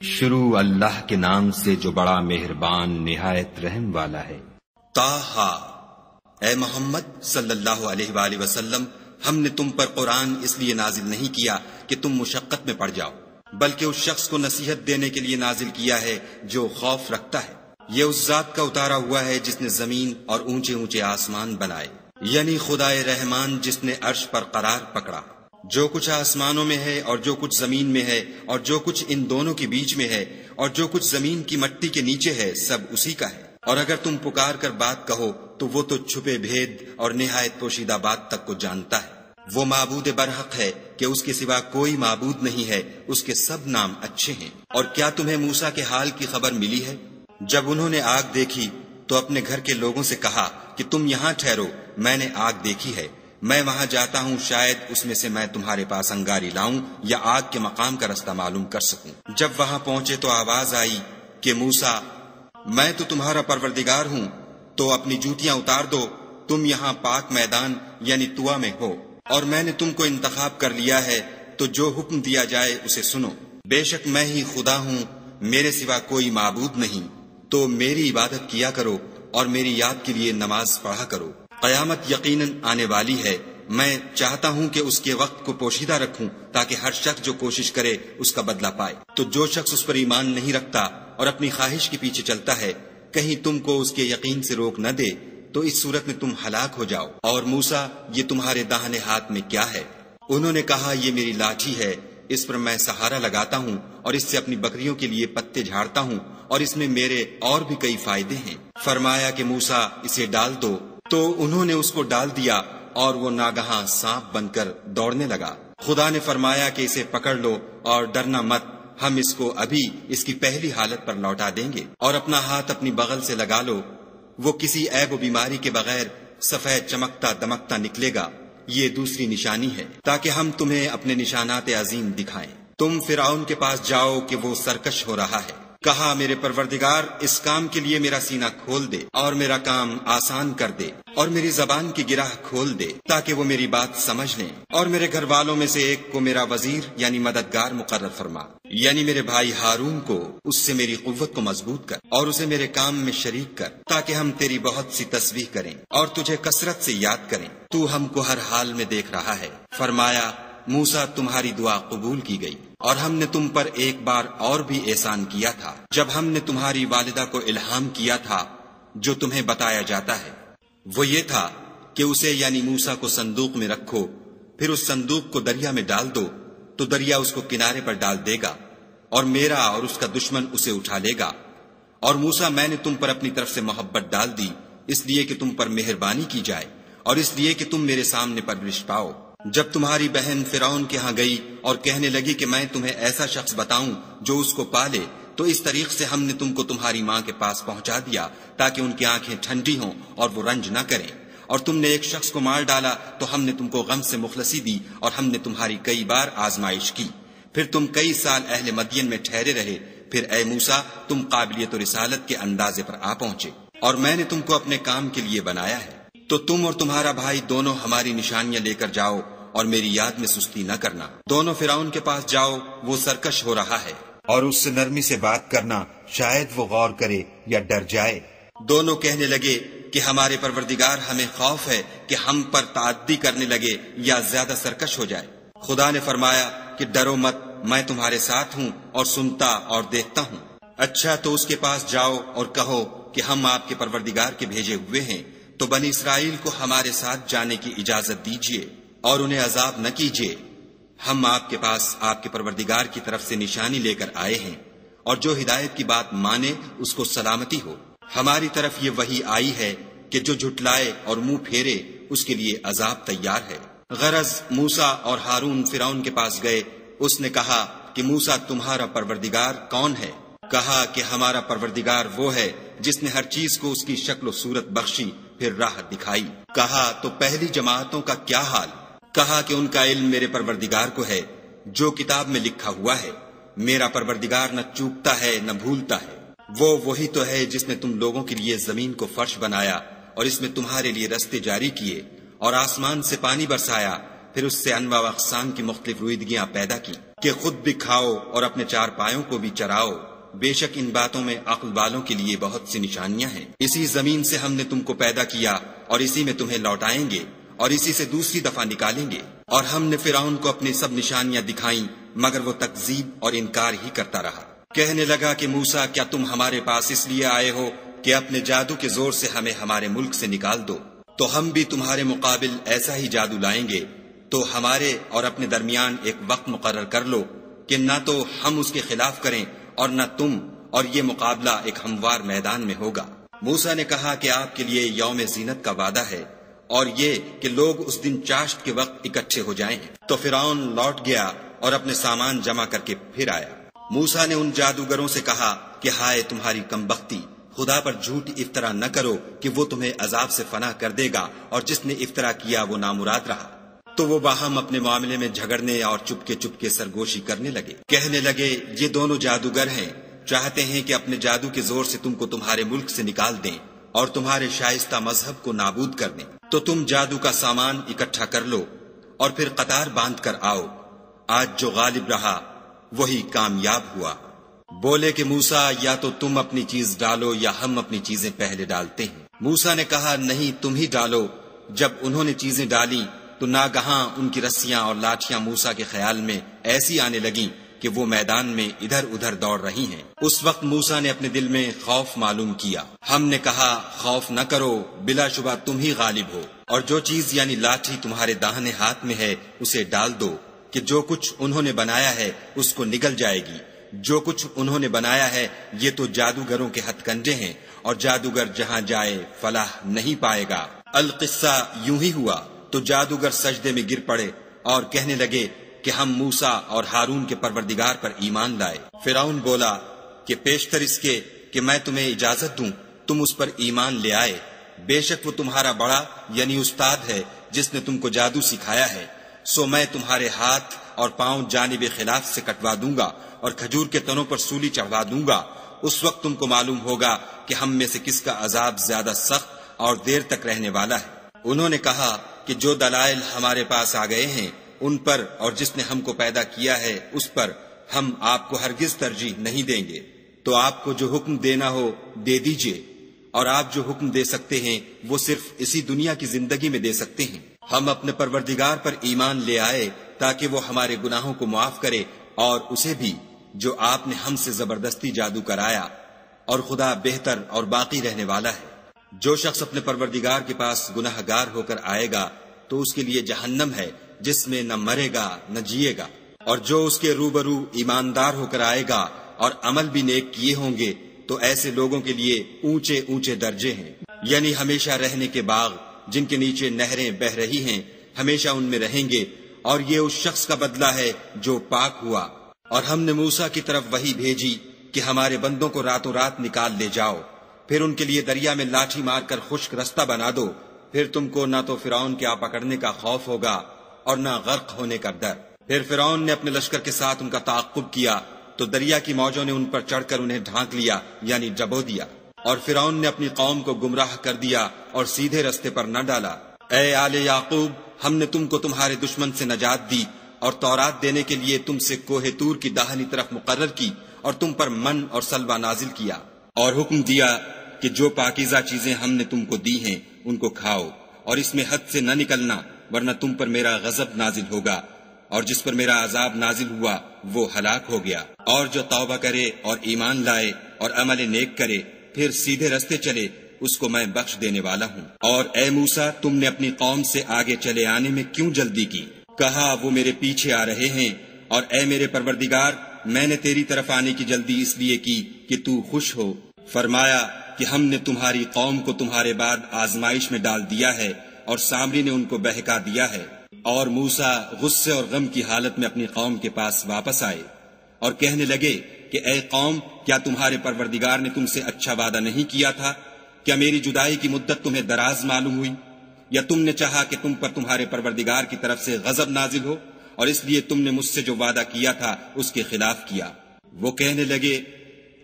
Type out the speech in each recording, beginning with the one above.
شروع اللہ کے نام سے جو بڑا مہربان نہایت رحم والا ہے۔ طٰہٰ، اے محمد صلی اللہ علیہ وآلہ وسلم، ہم نے تم پر قرآن اس لیے نازل نہیں کیا کہ تم مشقت میں پڑ جاؤ، بلکہ اس شخص کو نصیحت دینے کے لیے نازل کیا ہے جو خوف رکھتا ہے۔ یہ اس ذات کا اتارا ہوا ہے جس نے زمین اور اونچے اونچے آسمان بنائے، یعنی خدائے رحمان جس نے عرش پر قرار پکڑا۔ جو کچھ آسمانوں میں ہے اور جو کچھ زمین میں ہے اور جو کچھ ان دونوں کے بیچ میں ہے اور جو کچھ زمین کی مٹی کے نیچے ہے، سب اسی کا ہے۔ اور اگر تم پکار کر بات کہو تو وہ تو چھپے بھید اور نہایت پوشیدہ بات تک کو جانتا ہے۔ وہ معبود برحق ہے کہ اس کے سوا کوئی معبود نہیں ہے، اس کے سب نام اچھے ہیں۔ اور کیا تمہیں موسیٰ کے حال کی خبر ملی ہے؟ جب انہوں نے آگ دیکھی تو اپنے گھر کے لوگوں سے کہا کہ تم یہاں ٹھہرو، میں نے آگ دیکھی ہے، میں وہاں جاتا ہوں، شاید اس میں سے میں تمہارے پاس انگاری لاؤں یا آگ کے مقام کا رستہ معلوم کر سکوں۔ جب وہاں پہنچے تو آواز آئی کہ موسیٰ، میں تو تمہارا پروردگار ہوں، تو اپنی جوتیاں اتار دو، تم یہاں پاک میدان یعنی طویٰ میں ہو، اور میں نے تم کو انتخاب کر لیا ہے، تو جو حکم دیا جائے اسے سنو۔ بے شک میں ہی خدا ہوں، میرے سوا کوئی معبود نہیں، تو میری عبادت کیا کرو اور میری یاد کے لیے نماز پڑھا کرو۔ قیامت یقیناً آنے والی ہے، میں چاہتا ہوں کہ اس کے وقت کو پوشیدہ رکھوں تاکہ ہر شخص جو کوشش کرے اس کا بدلہ پائے۔ تو جو شخص اس پر ایمان نہیں رکھتا اور اپنی خواہش کے پیچھے چلتا ہے، کہیں تم کو اس کے یقین سے روک نہ دے، تو اس صورت میں تم ہلاک ہو جاؤ۔ اور موسیٰ، یہ تمہارے داہنے ہاتھ میں کیا ہے؟ انہوں نے کہا، یہ میری لاٹھی ہے، اس پر میں سہارا لگاتا ہوں اور اس سے اپنی بکریوں کے لیے پتے جھاڑتا ہوں، اور اس میں میرے اور بھی کئی فائدے ہیں۔ فرمایا کہ موسیٰ، اسے ڈال دو، تو انہوں نے اس کو ڈال دیا اور وہ ناگہاں سانپ بن کر دوڑنے لگا۔ خدا نے فرمایا کہ اسے پکڑ لو اور ڈرنا مت، ہم اس کو ابھی اس کی پہلی حالت پر لوٹا دیں گے، اور اپنا ہاتھ اپنی بغل سے لگا لو، وہ کسی عیب و بیماری کے بغیر سفید چمکتا دمکتا نکلے گا۔ یہ دوسری نشانی ہے تاکہ ہم تمہیں اپنے نشانات عظیم دکھائیں۔ تم فرعون کے پاس جاؤ کہ وہ سرکش ہو رہا ہے۔ کہا، میرے پروردگار، اس کام کے لیے میرا سینہ کھول دے اور میرا کام آسان کر دے، اور میری زبان کی گرہ کھول دے تاکہ وہ میری بات سمجھ لیں، اور میرے گھر والوں میں سے ایک کو میرا وزیر یعنی مددگار مقرر فرما، یعنی میرے بھائی ہارون کو، اس سے میری قوت کو مضبوط کر اور اسے میرے کام میں شریک کر، تاکہ ہم تیری بہت سی تسبیح کریں اور تجھے کثرت سے یاد کریں، تو ہم کو ہر حال میں دیکھ رہا ہے۔ فرمایا، موسیٰ، تمہاری دعا قبول کی گئی، اور ہم نے تم پر ایک بار اور بھی احسان کیا تھا، جب ہم نے تمہاری والدہ کو الہام کیا تھا جو تمہیں بتایا جاتا ہے۔ وہ یہ تھا کہ اسے یعنی موسیٰ کو صندوق میں رکھو، پھر اس صندوق کو دریا میں ڈال دو، تو دریا اس کو کنارے پر ڈال دے گا، اور میرا اور اس کا دشمن اسے اٹھا لے گا۔ اور موسیٰ، میں نے تم پر اپنی طرف سے محبت ڈال دی، اس لیے کہ تم پر مہربانی کی جائے اور اس لیے کہ تم میرے سامنے پرورش پاؤ۔ جب تمہاری بہن فرعون کے ہاں گئی اور کہنے لگی کہ میں تمہیں ایسا شخص بتاؤں جو اس کو پالے، تو اس طریق سے ہم نے تم کو تمہاری ماں کے پاس پہنچا دیا تاکہ ان کی آنکھیں ٹھنڈی ہوں اور وہ رنج نہ کریں۔ اور تم نے ایک شخص کو مار ڈالا تو ہم نے تم کو غم سے مخلصی دی، اور ہم نے تمہاری کئی بار آزمائش کی، پھر تم کئی سال اہل مدین میں ٹھہرے رہے، پھر اے موسیٰ، تم قابلیت و رسالت کے اندازے پر آ پہنچے، اور میں نے تم کو اپنے کام کے لیے بنایا ہے، تو تم اور تمہارا بھائی دونوں ہماری نشانیاں لے کر جاؤ اور میری یاد میں سستی نہ کرنا۔ دونوں فرعون کے پاس جاؤ، وہ سرکش ہو رہا ہے، اور اس سے نرمی سے بات کرنا، شاید وہ غور کرے یا ڈر جائے۔ دونوں کہنے لگے کہ ہمارے پروردگار، ہمیں خوف ہے کہ ہم پر تعدی کرنے لگے یا زیادہ سرکش ہو جائے۔ خدا نے فرمایا کہ ڈرو مت، میں تمہارے ساتھ ہوں اور سنتا اور دیکھتا ہوں۔ اچھا، تو اس کے پاس جاؤ اور کہو کہ ہم آپ کے پروردگار کے بھیجے ہوئے ہیں، تو بنی اسرائیل کو ہمارے ساتھ جانے کی اجازت دیجیے اور انہیں عذاب نہ کیجیے۔ ہم آپ کے پاس آپ کے پروردگار کی طرف سے نشانی لے کر آئے ہیں، اور جو ہدایت کی بات مانے اس کو سلامتی ہو۔ ہماری طرف یہ وحی آئی ہے کہ جو جھٹلائے اور منہ پھیرے اس کے لیے عذاب تیار ہے۔ غرض موسیٰ اور ہارون فرعون کے پاس گئے، اس نے کہا کہ موسیٰ، تمہارا پروردگار کون ہے؟ کہا کہ ہمارا پروردگار وہ ہے جس نے ہر چیز کو اس کی شکل و صورت بخشی، پھر راہ دکھائی۔ کہا، تو پہلی جماعتوں کا کیا حال؟ کہا کہ ان کا علم میرے پروردگار کو ہے، جو کتاب میں لکھا ہوا ہے۔ میرا پروردگار نہ چوکتا ہے نہ بھولتا ہے۔ وہ وہی تو ہے جس نے تم لوگوں کے لیے زمین کو فرش بنایا اور اس میں تمہارے لیے رستے جاری کیے، اور آسمان سے پانی برسایا، پھر اس سے انواع و اقسام کی مختلف رویدگیاں پیدا کی۔ کہ خود بھی کھاؤ اور اپنے چار پایوں کو بھی چراؤ، بے شک ان باتوں میں عقل والوں کے لیے بہت سی نشانیاں ہیں۔ اسی زمین سے ہم نے تم کو پیدا کیا اور اسی میں تمہیں لوٹائیں گے اور اسی سے دوسری دفعہ نکالیں گے۔ اور ہم نے فرعون کو اپنی سب نشانیاں دکھائیں مگر وہ تکذیب اور انکار ہی کرتا رہا۔ کہنے لگا کہ موسیٰ، کیا تم ہمارے پاس اس لیے آئے ہو کہ اپنے جادو کے زور سے ہمیں ہمارے ملک سے نکال دو؟ تو ہم بھی تمہارے مقابل ایسا ہی جادو لائیں گے، تو ہمارے اور اپنے درمیان ایک وقت مقرر کر لو کہ نہ تو ہم اس کے خلاف کریں اور نہ تم، اور یہ مقابلہ ایک ہموار میدان میں ہوگا۔ موسیٰ نے کہا کہ آپ کے لیے یوم زینت کا وعدہ ہے اور یہ کہ لوگ اس دن چاشت کے وقت اکٹھے ہو جائیں۔ تو فرعون لوٹ گیا اور اپنے سامان جمع کر کے پھر آیا۔ موسیٰ نے ان جادوگروں سے کہا کہ ہائے تمہاری کمبختی، خدا پر جھوٹ افطرا نہ کرو کہ وہ تمہیں عذاب سے فنا کر دے گا، اور جس نے افطرا کیا وہ نامراد رہا۔ تو وہ باہم اپنے معاملے میں جھگڑنے اور چپکے سرگوشی کرنے لگے۔ کہنے لگے یہ دونوں جادوگر ہیں، چاہتے ہیں کہ اپنے جادو کے زور سے تم کو تمہارے ملک سے نکال دیں اور تمہارے شائستہ مذہب کو نابود کر دیں۔ تو تم جادو کا سامان اکٹھا کر لو اور پھر قطار باندھ کر آؤ، آج جو غالب رہا وہی کامیاب ہوا۔ بولے کہ موسیٰ، یا تو تم اپنی چیز ڈالو یا ہم اپنی چیزیں پہلے ڈالتے ہیں۔ موسیٰ نے کہا نہیں، تم ہی ڈالو۔ جب انہوں نے چیزیں ڈالی تو ناگہاں ان کی رسیاں اور لاٹھیاں موسیٰ کے خیال میں ایسی آنے لگیں کہ وہ میدان میں ادھر ادھر دوڑ رہی ہیں۔ اس وقت موسیٰ نے اپنے دل میں خوف معلوم کیا۔ ہم نے کہا خوف نہ کرو، بلا شبہ تم ہی غالب ہو، اور جو چیز یعنی لاٹھی تمہارے داہنے ہاتھ میں ہے اسے ڈال دو کہ جو کچھ انہوں نے بنایا ہے اس کو نگل جائے گی۔ جو کچھ انہوں نے بنایا ہے یہ تو جادوگروں کے ہتھ کنڈے ہیں، اور جادوگر جہاں جائے فلاح نہیں پائے گا۔ القصہ یوں ہی ہوا تو جادوگر سجدے میں گر پڑے اور کہنے لگے کہ ہم موسیٰ اور ہارون کے پروردگار پر ایمان لائے۔ فرعون بولا کہ پیشتر اس کے کہ میں تمہیں اجازت دوں تم اس پر ایمان لے آئے، بے شک وہ تمہارا بڑا یعنی استاد ہے جس نے تم کو جادو سکھایا ہے، سو میں تمہارے ہاتھ اور پاؤں جانب خلاف سے کٹوا دوں گا اور کھجور کے تنوں پر سولی چڑھوا دوں گا۔ اس وقت تم کو معلوم ہوگا کہ ہم میں سے کس کا عذاب زیادہ سخت اور دیر تک رہنے والا ہے۔ انہوں نے کہا کہ جو دلائل ہمارے پاس آ گئے ہیں ان پر اور جس نے ہم کو پیدا کیا ہے اس پر ہم آپ کو ہرگز ترجیح نہیں دیں گے، تو آپ کو جو حکم دینا ہو دے دیجئے، اور آپ جو حکم دے سکتے ہیں وہ صرف اسی دنیا کی زندگی میں دے سکتے ہیں۔ ہم اپنے پروردگار پر ایمان لے آئے تاکہ وہ ہمارے گناہوں کو معاف کرے اور اسے بھی جو آپ نے ہم سے زبردستی جادو کرایا، اور خدا بہتر اور باقی رہنے والا ہے۔ جو شخص اپنے پروردگار کے پاس گناہ گار ہو کر آئے گا تو اس کے لیے جہنم ہے جس میں نہ مرے گا نہ جیے گا، اور جو اس کے روبرو ایماندار ہو کر آئے گا اور عمل بھی نیک کیے ہوں گے تو ایسے لوگوں کے لیے اونچے اونچے درجے ہیں، یعنی ہمیشہ رہنے کے باغ جن کے نیچے نہریں بہ رہی ہیں، ہمیشہ ان میں رہیں گے، اور یہ اس شخص کا بدلہ ہے جو پاک ہوا۔ اور ہم نے موسیٰ کی طرف وحی بھیجی کہ ہمارے بندوں کو راتوں رات نکال لے جاؤ، پھر ان کے لیے دریا میں لاٹھی مار کر خشک رستہ بنا دو، پھر تم کو نہ تو فرعون کے آ پکڑنے کا خوف ہوگا اور نہ غرق ہونے کا ڈر۔ پھر فرعون نے اپنے لشکر کے ساتھ ان کا تعاقب کیا تو دریا کی موجوں نے ان پر چڑھ کر انہیں ڈھانک لیا یعنی ڈبو دیا، اور فرعون نے اپنی قوم کو گمراہ کر دیا اور سیدھے رستے پر نہ ڈالا۔ اے آل یعقوب، ہم نے تم کو تمہارے دشمن سے نجات دی اور تورات دینے کے لیے تم سے کوہ طور کی داہنی طرف مقرر کی، اور تم پر من اور سلوہ نازل کیا، اور حکم دیا کہ جو پاکیزہ چیزیں ہم نے تم کو دی ہیں ان کو کھاؤ، اور اس میں حد سے نہ نکلنا ورنہ تم پر میرا غضب نازل ہوگا، اور جس پر میرا عذاب نازل ہوا وہ ہلاک ہو گیا۔ اور جو توبہ کرے اور ایمان لائے اور عمل نیک کرے پھر سیدھے رستے چلے اس کو میں بخش دینے والا ہوں۔ اور اے موسیٰ، تم نے اپنی قوم سے آگے چلے آنے میں کیوں جلدی کی؟ کہا وہ میرے پیچھے آ رہے ہیں، اور اے میرے پروردگار، میں نے تیری طرف آنے کی جلدی اس لیے کی کہ تو خوش ہو۔ فرمایا کہ ہم نے تمہاری قوم کو تمہارے بعد آزمائش میں ڈال دیا ہے اور سامری نے ان کو بہکا دیا ہے۔ اور موسیٰ غصے اور غم کی حالت میں اپنی قوم کے پاس واپس آئے اور کہنے لگے کہ اے قوم، کیا تمہارے پروردگار نے تم سے اچھا وعدہ نہیں کیا تھا؟ کیا میری جدائی کی مدت تمہیں دراز معلوم ہوئی؟ یا تم نے چاہا کہ تم پر تمہارے پروردگار کی طرف سے غضب نازل ہو، اور اس لیے تم نے مجھ سے جو وعدہ کیا تھا اس کے خلاف کیا؟ وہ کہنے لگے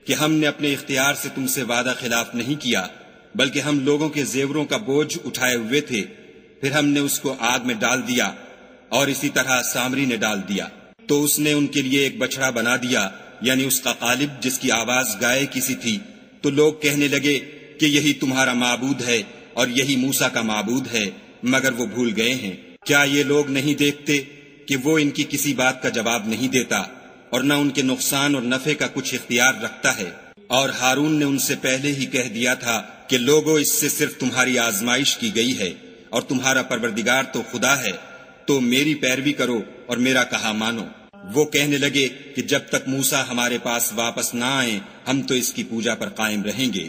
کہ ہم نے اپنے اختیار سے تم سے وعدہ خلاف نہیں کیا، بلکہ ہم لوگوں کے زیوروں کا بوجھ اٹھائے ہوئے تھے، پھر ہم نے اس کو آگ میں ڈال دیا، اور اسی طرح سامری نے ڈال دیا۔ تو اس نے ان کے لیے ایک بچڑا بنا دیا، یعنی اس کا قالب جس کی آواز گائے کی سی تھی۔ تو لوگ کہنے لگے کہ یہی تمہارا معبود ہے اور یہی موسیٰ کا معبود ہے، مگر وہ بھول گئے ہیں۔ کیا یہ لوگ نہیں دیکھتے کہ وہ ان کی کسی بات کا جواب نہیں دیتا اور نہ ان کے نقصان اور نفع کا کچھ اختیار رکھتا ہے؟ اور ہارون نے ان سے پہلے ہی کہہ دیا تھا کہ لوگوں، اس سے صرف تمہاری آزمائش کی گئی ہے اور تمہارا پروردگار تو خدا ہے، تو میری پیروی کرو اور میرا کہا مانو۔ وہ کہنے لگے کہ جب تک موسیٰ ہمارے پاس واپس نہ آئیں ہم تو اس کی پوجا پر قائم رہیں گے۔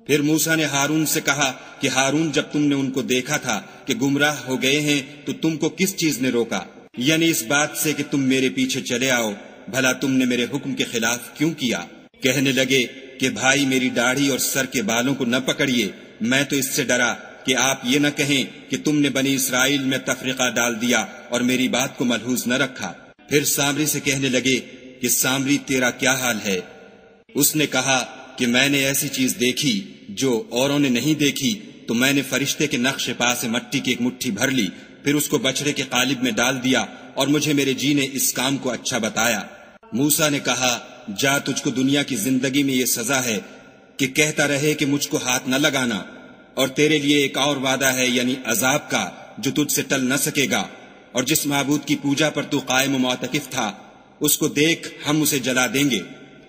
پھر موسیٰ نے ہارون سے کہا کہ ہارون، جب تم نے ان کو دیکھا تھا کہ گمراہ ہو گئے ہیں تو تم کو کس چیز نے روکا؟ یعنی اس بات سے کہ تم میرے پیچھے چلے آؤ، بھلا تم نے میرے حکم کے خلاف کیوں کیا؟ کہنے لگے کہ بھائی، میری داڑھی اور سر کے بالوں کو نہ پکڑیے، میں تو اس سے ڈرا کہ آپ یہ نہ کہیں کہ تم نے بنی اسرائیل میں تفرقہ ڈال دیا اور میری بات کو ملحوظ نہ رکھا۔ پھر سامری سے کہنے لگے کہ سامری، تیرا کیا حال ہے؟ اس نے کہا کہ میں نے ایسی چیز دیکھی جو اوروں نے نہیں دیکھی، تو میں نے فرشتے کے نقش پا سے مٹی کی ایک مٹھی بھر لی، پھر اس کو بچڑے کے قالب میں ڈال دیا، اور مجھے میرے جی نے اس کام کو اچھا بتایا۔ موسیٰ نے کہا، جا، تجھ کو دنیا کی زندگی میں یہ سزا ہے کہ کہتا رہے کہ مجھ کو ہاتھ نہ لگانا، اور تیرے لیے ایک اور وعدہ ہے، یعنی عذاب کا، جو تجھ سے ٹل نہ سکے گا۔ اور جس معبود کی پوجا پر تو قائم و معتکف تھا، اس کو دیکھ، ہم اسے جلا دیں گے،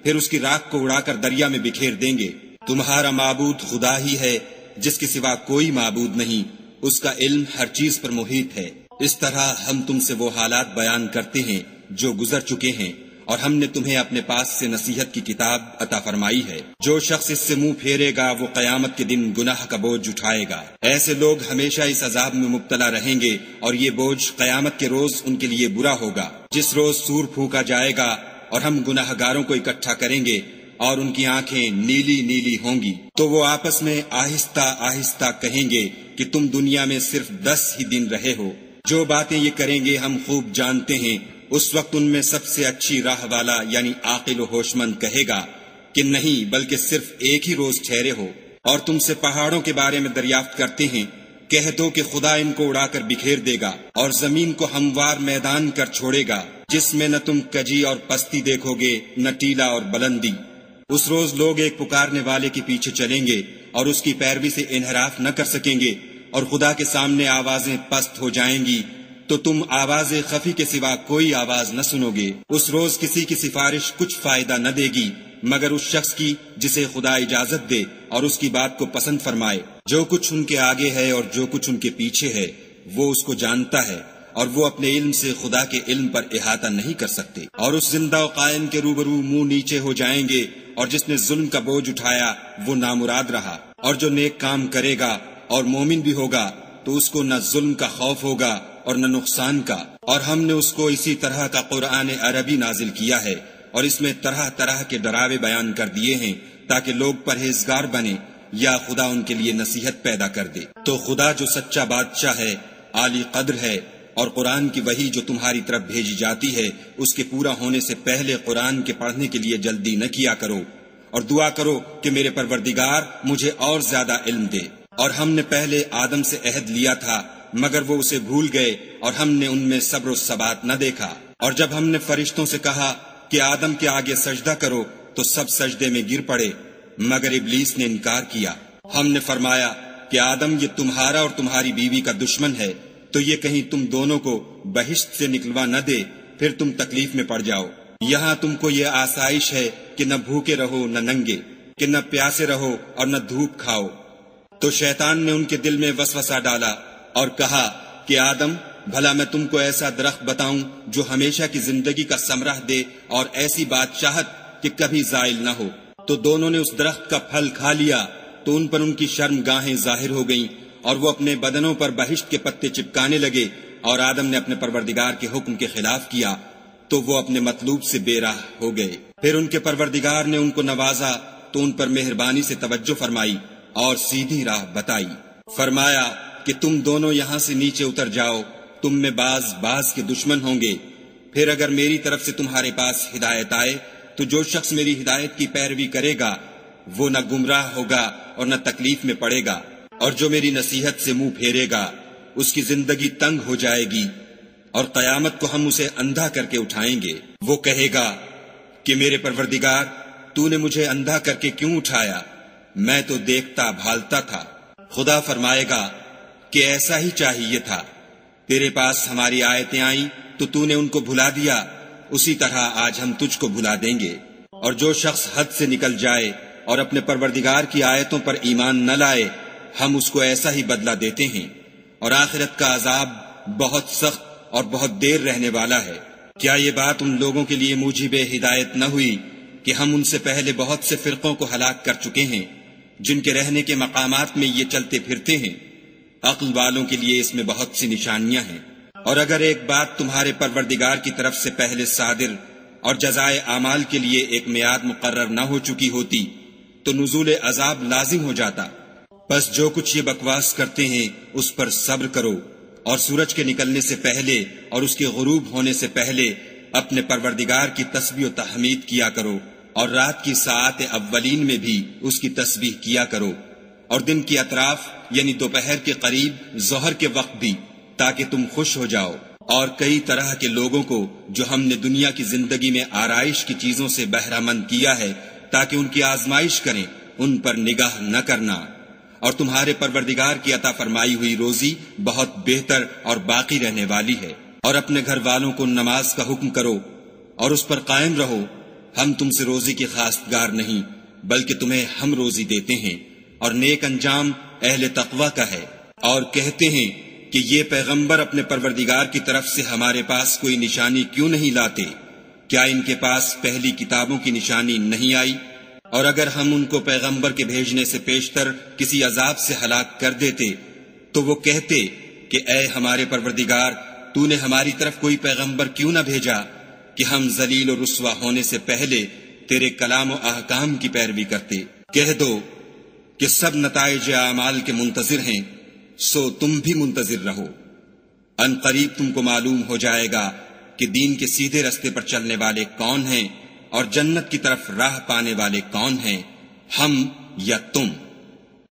پھر اس کی راکھ کو اڑا کر دریا میں بکھیر دیں گے۔ تمہارا معبود خدا ہی ہے، جس کے سوا کوئی معبود نہیں، اس کا علم ہر چیز پر محیط ہے۔ اس طرح ہم تم سے وہ حالات بیان کرتے ہیں جو گزر چکے ہیں، اور ہم نے تمہیں اپنے پاس سے نصیحت کی کتاب عطا فرمائی ہے۔ جو شخص اس سے منہ پھیرے گا وہ قیامت کے دن گناہ کا بوجھ اٹھائے گا۔ ایسے لوگ ہمیشہ اس عذاب میں مبتلا رہیں گے، اور یہ بوجھ قیامت کے روز ان کے لیے برا ہوگا، جس روز سور پھونکا جائے گا اور ہم گناہ گاروں کو اکٹھا کریں گے اور ان کی آنکھیں نیلی نیلی ہوں گی، تو وہ آپس میں آہستہ آہستہ کہیں گے کہ تم دنیا میں صرف 10 ہی دن رہے ہو۔ جو باتیں یہ کریں گے ہم خوب جانتے ہیں۔ اس وقت ان میں سب سے اچھی راہ والا یعنی عاقل و ہوش مند کہے گا کہ نہیں، بلکہ صرف ایک ہی روز ٹھہرے ہو۔ اور تم سے پہاڑوں کے بارے میں دریافت کرتے ہیں، کہہ دو کہ خدا ان کو اڑا کر بکھیر دے گا اور زمین کو ہموار میدان کر چھوڑے گا، جس میں نہ تم کجی اور پستی دیکھو گے، نہ ٹیلا اور بلندی۔ اس روز لوگ ایک پکارنے والے کے پیچھے چلیں گے اور اس کی پیروی سے انحراف نہ کر سکیں گے، اور خدا کے سامنے آوازیں پست ہو جائیں گی تو تم آواز خفی کے سوا کوئی آواز نہ سنو گے۔ اس روز کسی کی سفارش کچھ فائدہ نہ دے گی مگر اس شخص کی جسے خدا اجازت دے اور اس کی بات کو پسند فرمائے۔ جو کچھ ان کے آگے ہے اور جو کچھ ان کے پیچھے ہے وہ اس کو جانتا ہے، اور وہ اپنے علم سے خدا کے علم پر احاطہ نہیں کر سکتے۔ اور اس زندہ و قائم کے روبرو منہ نیچے ہو جائیں گے، اور جس نے ظلم کا بوجھ اٹھایا وہ نامراد رہا، اور جو نیک کام کرے گا اور مومن بھی ہوگا تو اس کو نہ ظلم کا خوف ہوگا اور نہ نقصان کا۔ اور ہم نے اس کو اسی طرح کا قرآن عربی نازل کیا ہے، اور اس میں طرح طرح کے ڈراوے بیان کر دیے ہیں تاکہ لوگ پرہیزگار بنے یا خدا ان کے لیے نصیحت پیدا کر دے۔ تو خدا جو سچا بادشاہ ہے، عالی قدر ہے، اور قرآن کی وحی جو تمہاری طرف بھیجی جاتی ہے اس کے پورا ہونے سے پہلے قرآن کے پڑھنے کے لیے جلدی نہ کیا کرو، اور دعا کرو کہ میرے پروردگار مجھے اور زیادہ علم دے۔ اور ہم نے پہلے آدم سے عہد لیا تھا مگر وہ اسے بھول گئے، اور ہم نے ان میں صبر و ثبات نہ دیکھا۔ اور جب ہم نے فرشتوں سے کہا کہ آدم کے آگے سجدہ کرو تو سب سجدے میں گر پڑے مگر ابلیس نے انکار کیا۔ ہم نے فرمایا کہ آدم، یہ تمہارا اور تمہاری بیوی کا دشمن ہے، تو یہ کہیں تم دونوں کو بہشت سے نکلوا نہ دے، پھر تم تکلیف میں پڑ جاؤ۔ یہاں تم کو یہ آسائش ہے کہ نہ بھوکے رہو نہ ننگے، کہ نہ پیاسے رہو اور نہ دھوپ کھاؤ۔ تو شیطان نے ان کے دل میں وسوسہ ڈالا اور کہا کہ آدم، بھلا میں تم کو ایسا درخت بتاؤں جو ہمیشہ کی زندگی کا ثمرہ دے اور ایسی بادشاہت کہ کبھی زائل نہ ہو۔ تو دونوں نے اس درخت کا پھل کھا لیا تو ان پر ان کی شرم گاہیں ظاہر ہو گئیں، اور وہ اپنے بدنوں پر بہشت کے پتے چپکانے لگے، اور آدم نے اپنے پروردگار کے حکم کے خلاف کیا تو وہ اپنے مطلوب سے بے راہ ہو گئے۔ پھر ان کے پروردگار نے ان کو نوازا تو ان پر مہربانی سے توجہ فرمائی اور سیدھی راہ بتائی۔ فرمایا کہ تم دونوں یہاں سے نیچے اتر جاؤ، تم میں بعض کے دشمن ہوں گے۔ پھر اگر میری طرف سے تمہارے پاس ہدایت آئے تو جو شخص میری ہدایت کی پیروی کرے گا وہ نہ گمراہ ہوگا اور نہ تکلیف میں پڑے گا، اور جو میری نصیحت سے منہ پھیرے گا اس کی زندگی تنگ ہو جائے گی، اور قیامت کو ہم اسے اندھا کر کے اٹھائیں گے۔ وہ کہے گا کہ میرے پروردگار، تو نے مجھے اندھا کر کے کیوں اٹھایا؟ میں تو دیکھتا بھالتا تھا۔ خدا فرمائے گا کہ ایسا ہی چاہیے تھا، تیرے پاس ہماری آیتیں آئیں تو نے ان کو بھلا دیا، اسی طرح آج ہم تجھ کو بھلا دیں گے۔ اور جو شخص حد سے نکل جائے اور اپنے پروردگار کی آیتوں پر ایمان نہ لائے، ہم اس کو ایسا ہی بدلہ دیتے ہیں، اور آخرت کا عذاب بہت سخت اور بہت دیر رہنے والا ہے۔ کیا یہ بات ان لوگوں کے لیے موجب ہدایت نہ ہوئی کہ ہم ان سے پہلے بہت سے فرقوں کو ہلاک کر چکے ہیں، جن کے رہنے کے مقامات میں یہ چلتے پھرتے ہیں؟ عقل والوں کے لیے اس میں بہت سی نشانیاں ہیں۔ اور اگر ایک بات تمہارے پروردگار کی طرف سے پہلے صادر اور جزائے اعمال کے لیے ایک میعاد مقرر نہ ہو چکی ہوتی تو نزول عذاب لازم ہو جاتا۔ بس جو کچھ یہ بکواس کرتے ہیں اس پر صبر کرو، اور سورج کے نکلنے سے پہلے اور اس کے غروب ہونے سے پہلے اپنے پروردگار کی تسبیح و تحمید کیا کرو، اور رات کی ساعات اولین میں بھی اس کی تسبیح کیا کرو، اور دن کی اطراف یعنی دوپہر کے قریب ظہر کے وقت بھی، تاکہ تم خوش ہو جاؤ۔ اور کئی طرح کے لوگوں کو جو ہم نے دنیا کی زندگی میں آرائش کی چیزوں سے بہرہ مند کیا ہے تاکہ ان کی آزمائش کریں، ان پر نگاہ نہ کرنا۔ اور تمہارے پروردگار کی عطا فرمائی ہوئی روزی بہت بہتر اور باقی رہنے والی ہے۔ اور اپنے گھر والوں کو نماز کا حکم کرو اور اس پر قائم رہو۔ ہم تم سے روزی کی خواستگار نہیں، بلکہ تمہیں ہم روزی دیتے ہیں، اور نیک انجام اہل تقوی کا ہے۔ اور کہتے ہیں کہ یہ پیغمبر اپنے پروردگار کی طرف سے ہمارے پاس کوئی نشانی کیوں نہیں لاتے؟ کیا ان کے پاس پہلی کتابوں کی نشانی نہیں آئی؟ اور اگر ہم ان کو پیغمبر کے بھیجنے سے پیشتر کسی عذاب سے ہلاک کر دیتے تو وہ کہتے کہ اے ہمارے پروردگار، تو نے ہماری طرف کوئی پیغمبر کیوں نہ بھیجا کہ ہم ذلیل و رسوا ہونے سے پہلے تیرے کلام و احکام کی پیروی کرتے۔ کہہ دو کہ سب نتائج اعمال کے منتظر ہیں، سو تم بھی منتظر رہو۔ ان قریب تم کو معلوم ہو جائے گا کہ دین کے سیدھے رستے پر چلنے والے کون ہیں اور جنت کی طرف راہ پانے والے کون ہیں، ہم یا تم۔